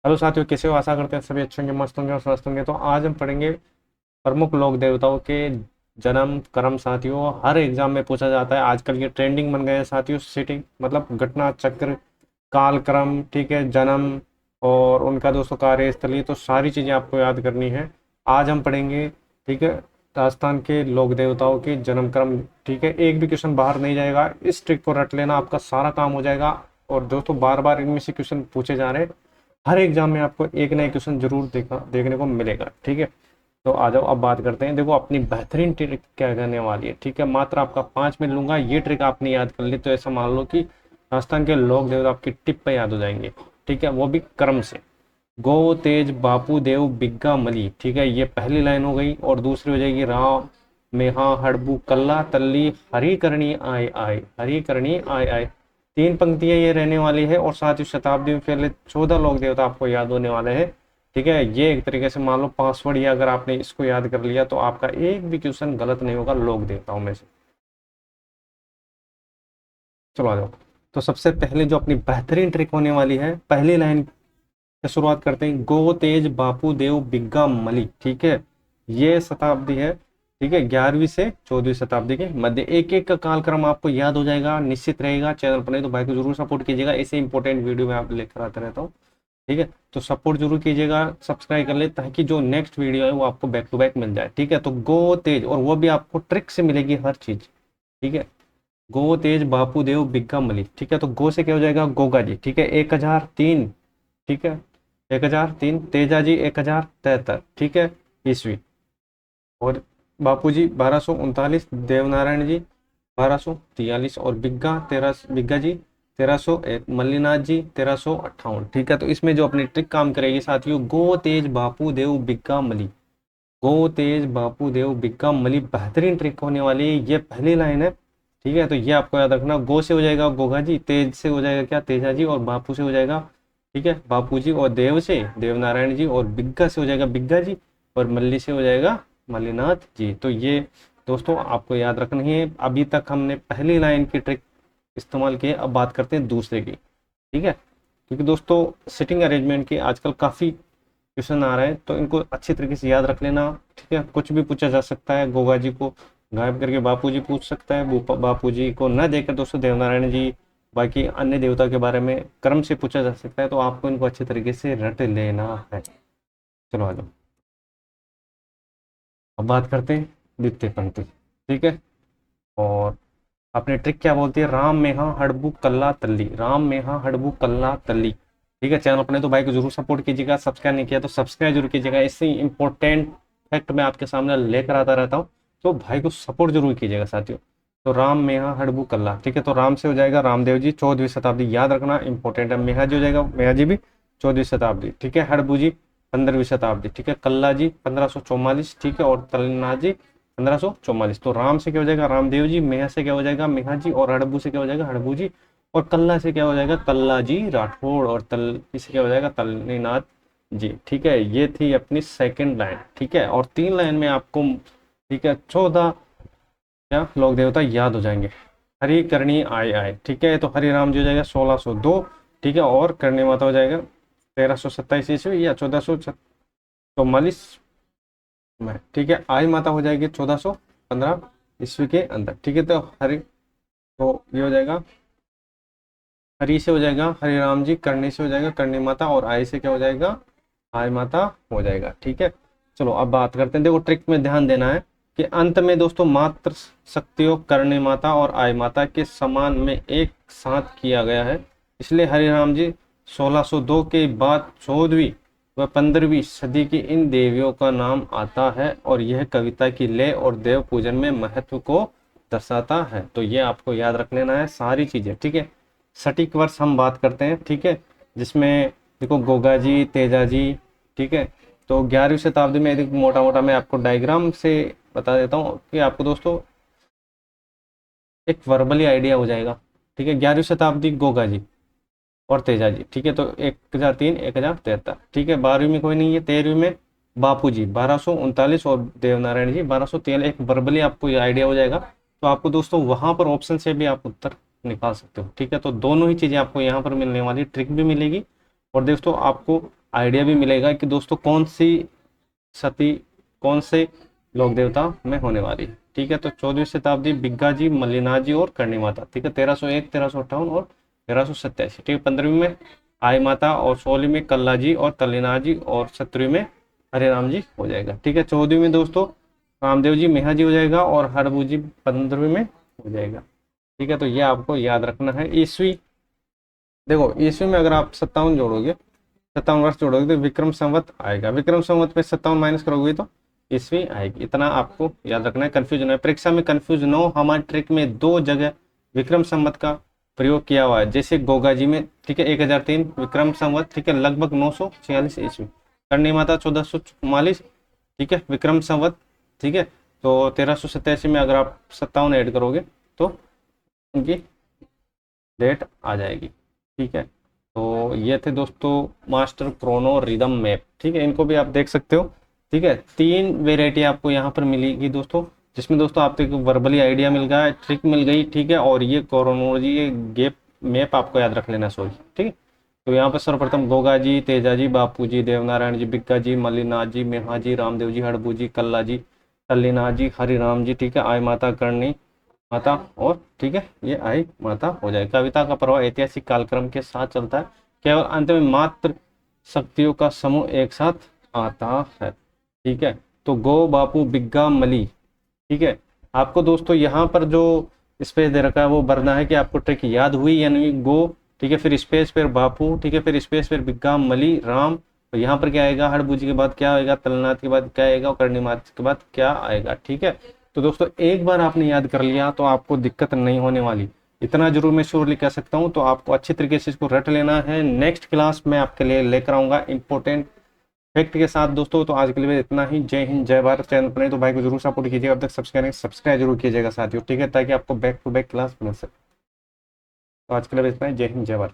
Hello साथियों, कैसे हो? आशा करते हैं सभी अच्छे होंगे, मस्त होंगे और स्वस्थ होंगे। तो आज हम पढ़ेंगे प्रमुख लोक देवताओं के जन्म कर्म। साथियों, हर एग्जाम में पूछा जाता है, आजकल ये ट्रेंडिंग बन गए हैं साथियों। सिटिंग मतलब घटना चक्र, काल क्रम, ठीक है, जन्म और उनका दोस्तों कार्यस्थली, तो सारी चीजें आपको याद करनी है। आज हम पढ़ेंगे, ठीक है, राजस्थान के लोक देवताओं के जन्म क्रम। ठीक है, एक भी क्वेश्चन बाहर नहीं जाएगा, इस ट्रिक को रट लेना, आपका सारा काम हो जाएगा। और दोस्तों, बार बार इनमें से क्वेश्चन पूछे जा रहे हैं, हर एग्जाम में आपको एक नया क्वेश्चन जरूर देखने को मिलेगा। ठीक है, तो आ जाओ, अब बात करते हैं। देखो, अपनी बेहतरीन ट्रिक क्या करने वाली है। ठीक है, मात्र आपका 5 मिनट लूंगा, ये ट्रिक आपने याद कर ली तो ऐसा मान लो कि राजस्थान के लोक देवता आपकी टिप पे याद हो जाएंगे। ठीक है, वो भी क्रम से। गो तेज बापू देव बिग्गा मली। ठीक है, ये पहली लाइन हो गई। और दूसरी हो जाएगी राम मेहा हड़बू कल्ला तल्ली हरी करणी आय आय, हरी करणी आय आय। 3 पंक्तियां ये रहने वाली है। और साथ ही शताब्दी में पहले 14 लोक देवता आपको याद होने वाले हैं। ठीक है, ये एक तरीके से मान लो पासवर्ड, या अगर आपने इसको याद कर लिया तो आपका एक भी क्वेश्चन गलत नहीं होगा लोक देवताओं में से। चलो आ जाओ। तो सबसे पहले जो अपनी बेहतरीन ट्रिक होने वाली है, पहली लाइन से शुरुआत करते हैं। गो तेज बापू देव बिग्गा मली। ठीक है, ये शताब्दी है। ठीक है, 11वीं से 14वीं शताब्दी के मध्य। एक एक का कालक्रम आपको याद हो जाएगा, निश्चित रहेगा। चैनल पर नहीं तो भाई को जरूर सपोर्ट कीजिएगा, ऐसे इंपॉर्टेंट वीडियो में आप लेकर आते रहता हूँ। ठीक है, तो सपोर्ट जरूर कीजिएगा, सब्सक्राइब कर ले, ताकि जो नेक्स्ट वीडियो है वो आपको बैक टू बैक मिल जाए। ठीक है, तो गो तेज, और वो भी आपको ट्रिक से मिलेगी हर चीज। ठीक है, गो तेज बापू देव बिग्गा मली। ठीक है, तो गो से क्या हो जाएगा? गोगा जी। ठीक है, 1003। ठीक है, 1003 तेजा जी 1073। ठीक है, ईस्वी। और बापू जी 1239, देवनारायण जी 1243, और बिग्गा जी 1301, मल्लीनाथ जी 1358। ठीक है, तो इसमें जो अपनी ट्रिक काम करेगी साथियों, गो तेज बापू देव बिग्गा मली। गो तेज बापू देव बिग्गा मली बेहतरीन ट्रिक होने वाली है, ये पहली लाइन है। ठीक है, तो ये आपको याद रखना। गो से हो जाएगा गोगा जी, तेज से हो जाएगा क्या? तेजा जी। और बापू से हो जाएगा, ठीक है, बापू जी। और देव से देवनारायण जी। और बिग्गा से हो जाएगा बिग्गा जी। और मल्ली से हो जाएगा मल्लीनाथ जी। तो ये दोस्तों आपको याद रखनी है। अभी तक हमने पहली लाइन की ट्रिक इस्तेमाल की है, अब बात करते हैं दूसरे की। ठीक है, क्योंकि दोस्तों सिटिंग अरेंजमेंट के आजकल काफी क्वेश्चन आ रहे हैं, तो इनको अच्छी तरीके से याद रख लेना। ठीक है, कुछ भी पूछा जा सकता है। गोगा जी को गायब करके बापू जी पूछ सकता है, बापू जी को न देकर दोस्तों देवनारायण जी, बाकी अन्य देवता के बारे में क्रम से पूछा जा सकता है। तो आपको इनको अच्छे तरीके से रट लेना है। चलो आ जाओ, अब बात करते हैं द्वितीय पंक्ति। ठीक है, और अपनी ट्रिक क्या बोलती है? राम मेहा हड़बू कल्ला तल्ली, राम मेहा हड़बू कल्ला तल्ली। ठीक है, चैनल अपने तो भाई को जरूर सपोर्ट कीजिएगा, सब्सक्राइब नहीं किया तो सब्सक्राइब जरूर कीजिएगा। इससे इंपॉर्टेंट फैक्ट मैं आपके सामने लेकर आता रहता हूँ, तो भाई को सपोर्ट जरूर कीजिएगा साथियों। तो राम मेहा हड़बू कल्ला। ठीक है, तो राम से हो जाएगा रामदेव जी 14वीं शताब्दी, याद रखना इंपॉर्टेंट है। मेहा जी हो जाएगा मेहा जी भी 14वीं शताब्दी। ठीक है, हड़बू जी 15वीं शताब्दी। ठीक है, कल्ला जी 1544। ठीक है, और तलनाथ जी 1544। तो राम से क्या हो जाएगा? रामदेव जी। मेहा से क्या हो जाएगा? मेहा जी। और हड़बू से क्या हो जाएगा? हड़बू जी। और कल्ला से क्या हो जाएगा? कल्ला जी राठौड़। और तल से क्या हो जाएगा? तलनीनाथ जी। ठीक है, ये थी अपनी सेकंड लाइन। ठीक है, और 3 लाइन में आपको, ठीक है, 14 क्या लोक देवता याद हो जाएंगे। हरि करणी आय आय। ठीक है, तो हरि राम जी हो जाएगा 1602। ठीक है, और करणी माता हो जाएगा 1327 ईस्वी या 1444 में। ठीक है, आई माता हो जाएगी 1415 ईस्वी के अंदर। ठीक है, तो हरि, तो ये हो जाएगा हरि से हो जाएगा हरि राम जी, करनी से हो जाएगा करनी माता, और आई से क्या हो जाएगा? आई माता हो जाएगा। ठीक है, चलो अब बात करते हैं। देखो, ट्रिक में ध्यान देना है कि अंत में दोस्तों मात्र शक्तियों करणी माता और आई माता के समान में एक साथ किया गया है। इसलिए हरि राम जी 1602 के बाद 14वीं व 15वीं सदी की इन देवियों का नाम आता है, और यह कविता की लय और देव पूजन में महत्व को दर्शाता है। तो ये आपको याद रख लेना है सारी चीजें। ठीक है, सटीक वर्ष हम बात करते हैं। ठीक है, जिसमें देखो गोगा जी, तेजा जी। ठीक है, तो 11वीं शताब्दी में यदि मोटा मोटा मैं आपको डायग्राम से बता देता हूँ कि आपको दोस्तों एक वर्बली आइडिया हो जाएगा। ठीक है, 11वीं शताब्दी गोगा जी और तेजा जी। ठीक है, तो 1003 1073। ठीक है, 12वीं में कोई नहीं है। 13वीं में बापू जी 1239, और देवनारायण जी 1213। एक वर्बली आपको ये आइडिया हो जाएगा। तो आपको दोस्तों वहां पर ऑप्शन से भी आप उत्तर निकाल सकते हो। ठीक है, तो दोनों ही चीजें आपको यहाँ पर मिलने वाली, ट्रिक भी मिलेगी और दोस्तों आपको आइडिया भी मिलेगा कि दोस्तों कौन सी सती कौन से लोक देवता में होने वाली है। ठीक है, तो 14वीं शताब्दी बिग्गा जी, मल्लिना जी और करणी माता। ठीक है, 1301, 1358 और 1387। ठीक है, 15वीं में आई माता और 16वीं में कल्ला जी और तल्लीना जी और 17वीं में हरे राम जी हो जाएगा। ठीक है, 14वीं में दोस्तों रामदेव जी मेहा जी हो जाएगा और हरबू जी 15वीं में हो जाएगा। ठीक है, तो ये आपको याद रखना है। ईस्वी देखो, ईस्वी में अगर आप 57 जोड़ोगे, 57 वर्ष जोड़ोगे तो विक्रम संवत आएगा। विक्रम संवत में 57 माइनस करोगे तो ईस्वी आएगी। इतना आपको याद रखना है, कंफ्यूज ना है, परीक्षा में कंफ्यूज न हो। हमारे ट्रिक में 2 जगह विक्रम संवत का प्रयोग किया हुआ है, जैसे गोगा जी में, ठीक है, 1003 विक्रम संवत, ठीक है, लगभग 946 ईस्वी। करणी माता 1444, ठीक है, विक्रम संवत, ठीक है, तो 1387 में अगर आप 57 ऐड करोगे तो उनकी डेट आ जाएगी। ठीक है, तो ये थे दोस्तों मास्टर क्रोनो रिदम मैप। ठीक है, इनको भी आप देख सकते हो। ठीक है, 3 वेराइटी आपको यहाँ पर मिलेगी दोस्तों, जिसमें दोस्तों आपको एक वर्बली आइडिया मिल गया, ट्रिक मिल गई। ठीक है, और ये क्रोनोलॉजी, ये गैप मैप आपको याद रख लेना। सॉरी, ठीक है, तो यहाँ पर सर्वप्रथम गोगा जी, तेजा जी, बापू जी, देवनारायण जी, बिक्का जी, मल्लीनाथ जी, मेहा जी, रामदेव जी, हड़बू जी, कल्ला जी, तल्लीनाथ जी, हरिराम जी, ठीक है, आई माता, करणी माता और, ठीक है, ये आई माता हो जाए। कविता का प्रवाह ऐतिहासिक कालक्रम के साथ चलता है, केवल अंत में मात्र शक्तियों का समूह एक साथ आता है। ठीक है, तो गो, बापू, बिग्गा, मली। ठीक है, आपको दोस्तों यहाँ पर जो स्पेस दे रखा है वो भरना है कि आपको ट्रिक याद हुई या नहीं। गो, ठीक है, फिर स्पेस, फिर बापू, ठीक है, फिर स्पेस, फिर बिग्गा, मली, राम। तो यहाँ पर क्या आएगा, हड़बूजी के बाद क्या आएगा, तलनाथ के बाद क्या आएगा और कर्णिमात के बाद क्या आएगा। ठीक है, तो दोस्तों एक बार आपने याद कर लिया तो आपको दिक्कत नहीं होने वाली, इतना जरूर मैं श्योरली कह सकता हूँ। तो आपको अच्छी तरीके से इसको रट लेना है। नेक्स्ट क्लास में आपके लिए लेकर आऊंगा इंपॉर्टेंट फैक्ट के साथ दोस्तों। तो आज के लिए इतना ही। जय हिंद, जय भारत। चैनल पर नहीं तो भाई को जरूर सपोर्ट कीजिएगा, अब तक सब्सक्राइब जरूर कीजिएगा साथियों। ठीक है, ताकि आपको बैक टू बैक क्लास मिल सके। तो आज के लिए इतना ही। जय हिंद, जय भारत।